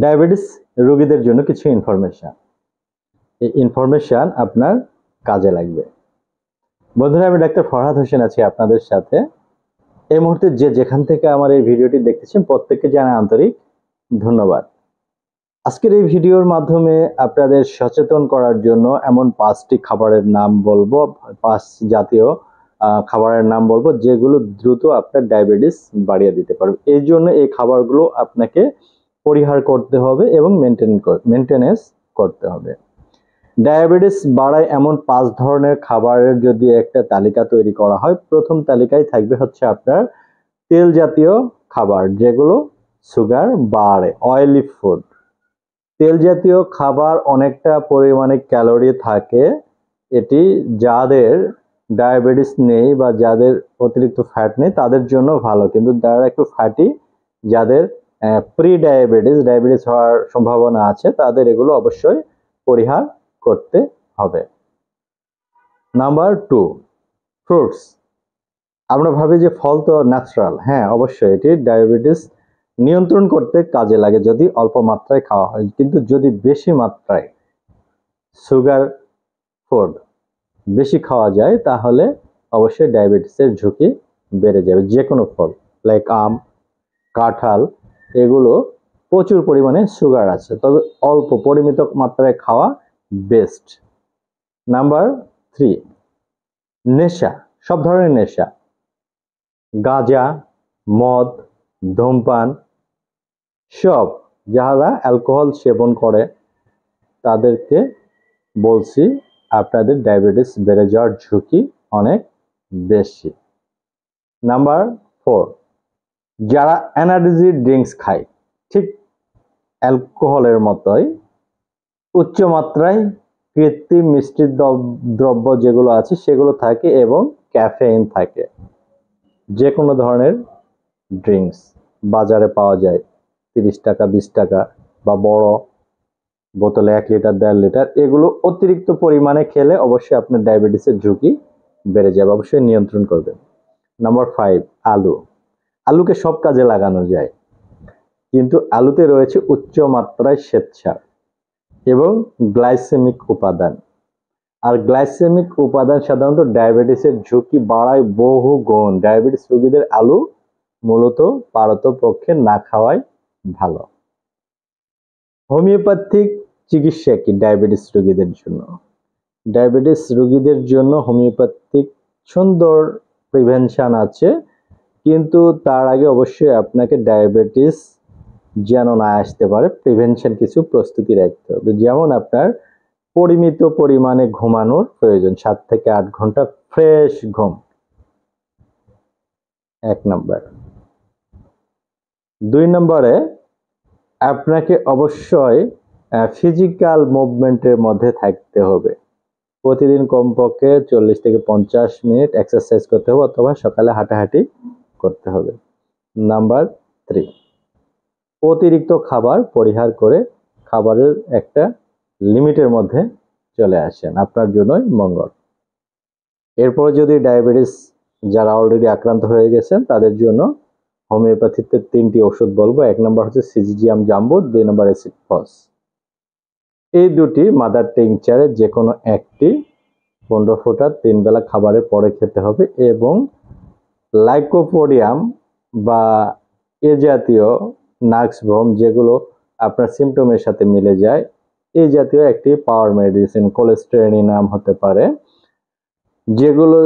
Diabetes রোগীদের জন্য কিছু ইনফরমেশন। এই ইনফরমেশন আপনার কাজে লাগবে। বন্ধুরা, আমি ডাক্তার ফরহাদ হোসেন আছি আপনাদের সাথে। এই মুহূর্তে যেখান থেকে আমার এই ভিডিওটি দেখতেছেন প্রত্যেককে জানাই আন্তরিক ধন্যবাদ। আজকের এই ভিডিওর মাধ্যমে আপনাদের সচেতন করার জন্য এমন 5টি খাবারের নাম বলবো, 5 জাতীয় খাবারের নাম বলবো যেগুলো দ্রুত আপনার ডায়াবেটিস বাড়িয়ে দিতে পারবে। এই জন্য এই খাবারগুলো আপনাকে পরিহার করতে হবে এবং মেনটেনেন্স করতে হবে। ডায়াবেটিস বাড়ায় এমন 5 ধরনের খাবারের যদি একটা তালিকা তৈরি করা হয়, প্রথম তালিকায় থাকবে হচ্ছে আপনার তেল জাতীয় খাবার, যেগুলো সুগার বাড়ে, অয়েলি ফুড। তেল জাতীয় খাবার অনেকটা পরিমাণে ক্যালোরি থাকে। এটি যাদের ডায়াবেটিস নেই বা যাদের অতিরিক্ত ফ্যাট নেই তাদের জন্য ভালো, কিন্তু যারা একটু ফ্যাটি, যাদের প্রি ডায়াবেটিস হওয়ার সম্ভাবনা আছে, তাদের এগুলো অবশ্যই পরিহার করতে হবে। Number 2, fruits. আমরা ভাবি যে ফল তো ন্যাচারাল, হ্যাঁ অবশ্যই এটি ডায়াবেটিস নিয়ন্ত্রণ করতে কাজে লাগে যদি অল্প মাত্রায় খাওয়া হয়, কিন্তু যদি বেশি মাত্রায় সুগার ফুড বেশি খাওয়া যায় তাহলে অবশ্যই ডায়াবেটিসের ঝুঁকি বেড়ে যাবে। যে কোনো ফল লাইক আম, কাঁঠাল, এগুলো প্রচুর পরিমাণে সুগার আছে, তবে অল্প পরিমিত মাত্রায় খাওয়া বেস্ট। নাম্বার 3, নেশা। সব ধরনের নেশা, গাঁজা, মদ, ধূমপান, সব যারা অ্যালকোহল সেবন করে তাদেরকে বলছি আপনাদের ডায়াবেটিস বেড়ে যাওয়ার ঝুঁকি অনেক বেশি। নাম্বার 4, যারা এনার্জি ড্রিঙ্কস খায়, ঠিক অ্যালকোহলের মতোই উচ্চ মাত্রায় কৃত্রিম মিষ্টি দ্রব্য যেগুলো আছে সেগুলো থাকে এবং ক্যাফেইন থাকে। যে কোনো ধরনের ড্রিঙ্কস বাজারে পাওয়া যায় 30 টাকা 20 টাকা বা বড় বোতলে 1 লিটার 1.5 লিটার, এগুলো অতিরিক্ত পরিমাণে খেলে অবশ্যই আপনার ডায়াবেটিসের ঝুঁকি বেড়ে যাবে, অবশ্যই নিয়ন্ত্রণ করবেন। নাম্বার 5, আলু। আলুকে সব কাজে লাগানো যায়, কিন্তু আলুতে রয়েছে উচ্চ মাত্রায় শ্বেতসার এবং গ্লাইসেমিক উপাদান। আর গ্লাইসেমিক উপাদান সাধারণত ডায়াবেটিসের ঝুঁকি বাড়ায় বহু গুণ। ডায়াবেটিস রোগীদের আলু মূলত পারতপক্ষে না খাওয়াই ভালো। হোমিওপ্যাথিক চিকিৎসা কি ডায়াবেটিস রোগীদের জন্য? ডায়াবেটিস রোগীদের জন্য হোমিওপ্যাথিক সুন্দর প্রিভেনশন আছে, কিন্তু তার আগে অবশ্যই আপনাকে ডায়াবেটিস যেন না আসতে পারে প্রিভেনশন কিছু প্রস্তুতি রাখতে হবে। যেমন আপনার পরিমিত পরিমাণে ঘুমানোর প্রয়োজন, 7 থেকে 8 ঘন্টা ফ্রেশ ঘুম 1 নম্বর। 2 নম্বরে আপনাকে অবশ্যই ফিজিক্যাল মুভমেন্টের মধ্যে থাকতে হবে। প্রতিদিন কমপক্ষে 40 থেকে 50 মিনিট এক্সারসাইজ করতে হবে অথবা সকালে হাঁটাহাঁটি করতে হবে। নাম্বার 3, অতিরিক্ত খাবার পরিহার করে খাবারের একটা লিমিটের মধ্যে চলে আসেন, আপনার জন্যই মঙ্গল। এরপর যদি ডায়াবেটিস যারা অলরেডি আক্রান্ত হয়ে গেছেন তাদের জন্য হোমিওপ্যাথিতে 3টি ওষুধ বলবো। 1 নম্বর হচ্ছে সিজিজিয়াম জাম্বো, 2 নম্বর অ্যাসিড ফস। এই দুটি মাদার টিংচারে যে কোনো একটি 15 ফোঁটা 3 বেলা খাবারের পরে খেতে হবে, এবং লাইকোপোডিয়াম বা এ জাতীয় নাক্সভোম, যেগুলো আপনার সিমটমের সাথে মিলে যায়, এই জাতীয় একটি পাওয়ার মেডিসিন, কোলেস্টেরিন নাম হতে পারে, যেগুলো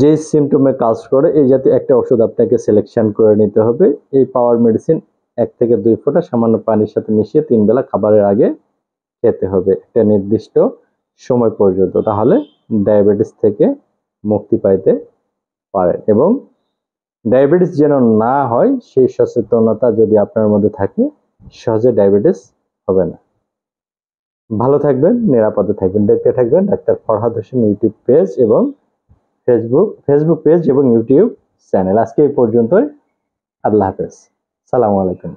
যে সিমটমে কাজ করে, এই জাতীয় একটা ওষুধ আপনাকে সিলেকশন করে নিতে হবে। এই পাওয়ার মেডিসিন 1 থেকে 2 ফোঁটা সামান্য পানির সাথে মিশিয়ে 3 বেলা খাবারের আগে খেতে হবে একটা নির্দিষ্ট সময় পর্যন্ত, তাহলে ডায়াবেটিস থেকে মুক্তি পাইতে পারেন। এবং ডায়াবেটিস যেন না হয় সেই সচেতনতা যদি আপনার মধ্যে থাকে, সহজে ডায়াবেটিস হবে না। ভালো থাকবেন, নিরাপদে থাকবেন, দেখতে থাকবেন doctor Farhad Hossain YouTube page এবং ফেসবুক পেজ এবং ইউটিউব চ্যানেল। আজকে এই পর্যন্তই। আল্লাহ হাফেজ, সালামু আলাইকুম।